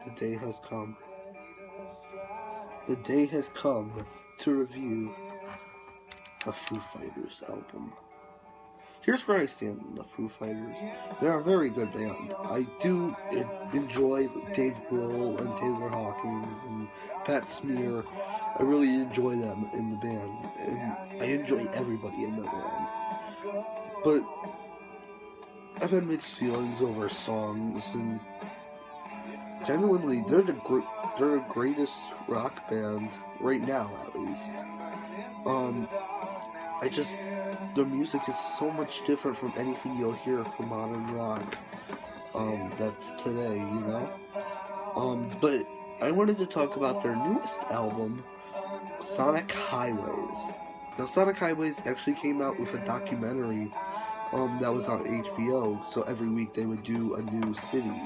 The day has come. The day has come to review a Foo Fighters album. Here's where I stand on the Foo Fighters. They're a very good band. I do enjoy Dave Grohl and Taylor Hawkins and Pat Smear. I really enjoy them in the band, and I enjoy everybody in the band. But I've had mixed feelings over songs, and genuinely, they're the greatest rock band right now, at least. I just their music is so much different from anything you'll hear from modern rock. That's today, you know. But I wanted to talk about their newest album, Sonic Highways. Now, Sonic Highways actually came out with a documentary that was on HBO. So every week they would do a new city.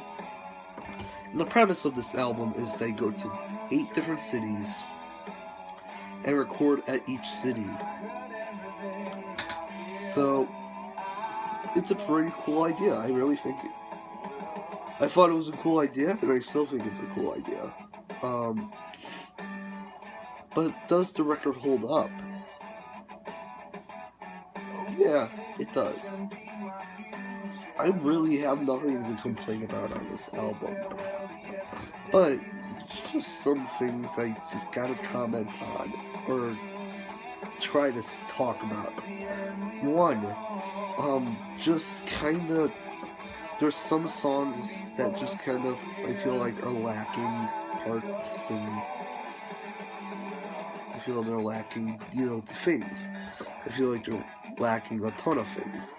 And the premise of this album is they go to 8 different cities and record at each city. So it's a pretty cool idea. I really think I thought it was a cool idea, and I still think it's a cool idea. But does the record hold up? Yeah, it does. I really have nothing to complain about on this album. But it's just some things I just gotta comment on, or try to talk about. One, just kinda, there's some songs that just kind of, I feel like, are lacking parts, and I feel they're lacking, things. I feel like they're lacking a ton of things.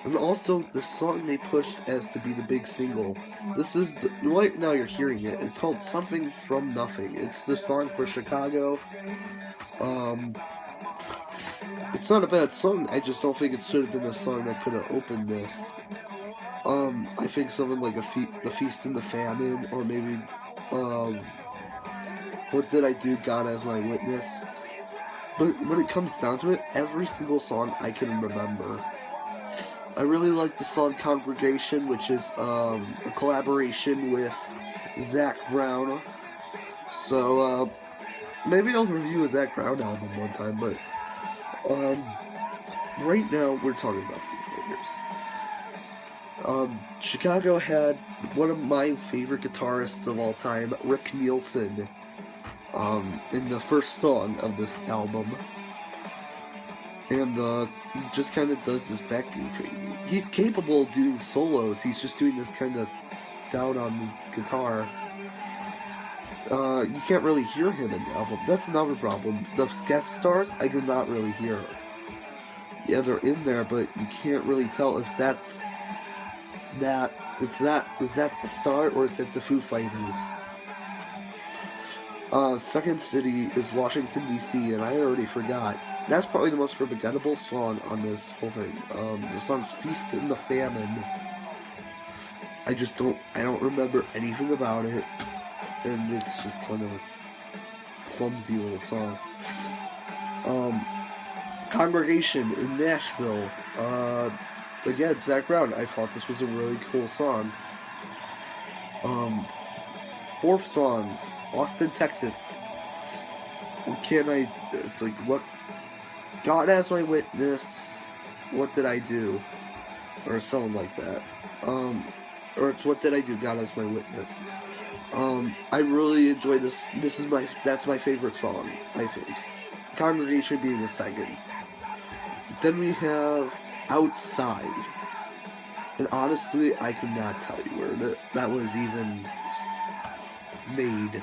And also, the song they pushed as to be the big single, right now you're hearing it, it's called Something From Nothing. It's the song for Chicago. It's not a bad song, I just don't think it should have been a song that could have opened this. I think something like The Feast and the Famine, or maybe, What Did I Do, God As My Witness. But when it comes down to it, every single song I can remember. I really like the song Congregation, which is a collaboration with Zac Brown. So maybe I'll review a Zac Brown album one time, but right now we're talking about Foo Fighters. Chicago had one of my favorite guitarists of all time, Rick Nielsen, in the first song of this album. And he just kind of does this backing thing. He's capable of doing solos. He's just doing this kind of down on the guitar. You can't really hear him in the album. That's another problem. The guest stars, I could not really hear. Yeah, they're in there, but you can't really tell if that's that. Is that the star, or is that the Foo Fighters? Second city is Washington, D.C., and I already forgot. That's probably the most forgettable song on this whole thing. The song's Feast in the Famine. I don't remember anything about it, and it's just kind of a clumsy little song. Congregation in Nashville. Again, Zac Brown. I thought this was a really cool song. Fourth song, Austin, Texas. It's like, what? God As My Witness, What Did I Do? Or something like that. Or it's What Did I Do, God As My Witness. I really enjoy this. That's my favorite song, I think. Congregation being the second. Then we have Outside. And honestly, I could not tell you where that was even made.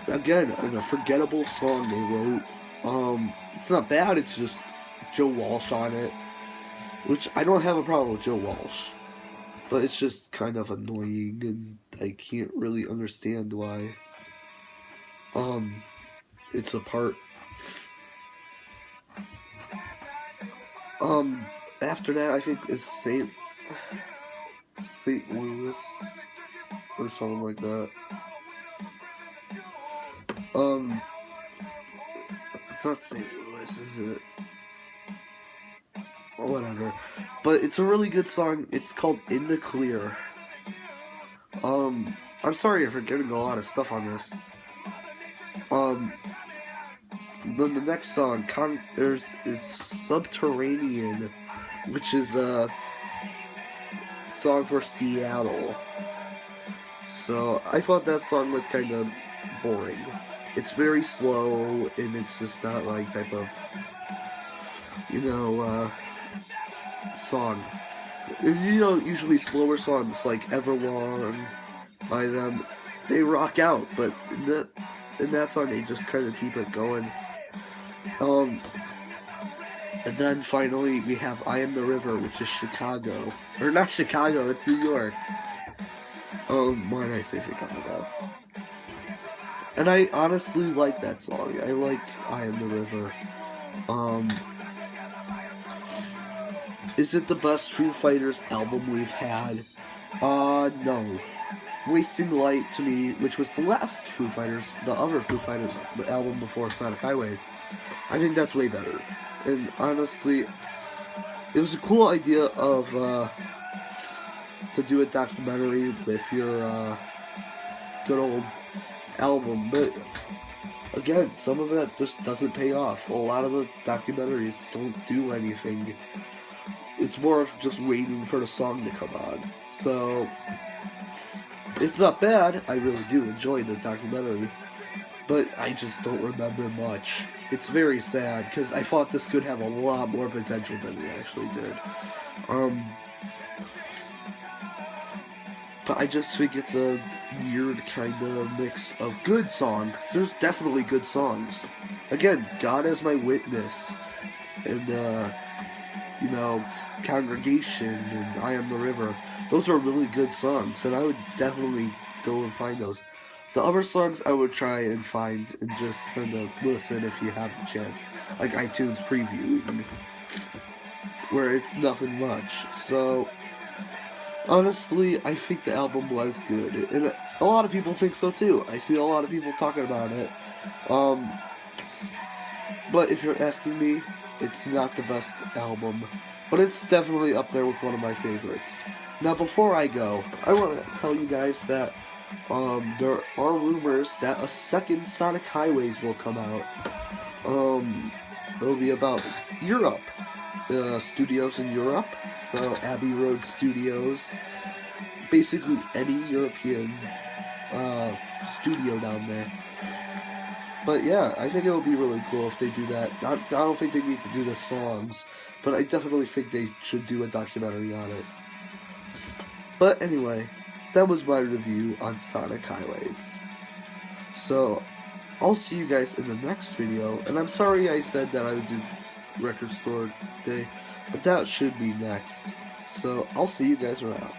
Again, a forgettable song they wrote. It's not bad, it's just Joe Walsh on it, which I don't have a problem with Joe Walsh, but it's just kind of annoying, and I can't really understand why. It's a part. After that, I think it's St. Louis, or something like that. It's not St. Louis, is it? whatever. But it's a really good song. It's called In the Clear. I'm sorry for getting a lot of stuff on this. Then the next song, it's Subterranean, which is a song for Seattle. So I thought that song was kind of boring. It's very slow, and it's just not like type of, song. Usually slower songs like Everlong by them, they rock out, but in that song they just kind of keep it going. And then finally we have I Am the River, which is Chicago. Or not Chicago, it's New York. Why did I say Chicago? And I honestly like that song. I like I Am the River. Is it the best Foo Fighters album we've had? No. Wasting Light to me, which was the last Foo Fighters, the other Foo Fighters album before Sonic Highways, I think that's way better. And honestly, it was a cool idea of, to do a documentary with your, good old album, but again, some of it just doesn't pay off. A lot of the documentaries don't do anything. It's more of just waiting for the song to come on. So, it's not bad. I really do enjoy the documentary, but I just don't remember much. It's very sad, because I thought this could have a lot more potential than it actually did. But I just think it's a weird kind of mix of good songs. There's definitely good songs. Again, God as My Witness, and, Congregation, and I Am the River. Those are really good songs, and I would definitely go and find those. The other songs I would try and find and just kind of listen if you have the chance. Like iTunes Preview, where it's nothing much. So, honestly, I think the album was good, and a lot of people think so too. I see a lot of people talking about it. But if you're asking me, it's not the best album, but it's definitely up there with one of my favorites. Now, before I go, I want to tell you guys that there are rumors that a second Sonic Highways will come out. It'll be about Europe, studios in Europe, so Abbey Road Studios, basically any European studio down there. But yeah, I think it would be really cool if they do that. I don't think they need to do the songs, but I definitely think they should do a documentary on it. But anyway, that was my review on Sonic Highways. So, I'll see you guys in the next video, and I'm sorry I said that I would do Record Store Day, but that should be next. So, I'll see you guys around.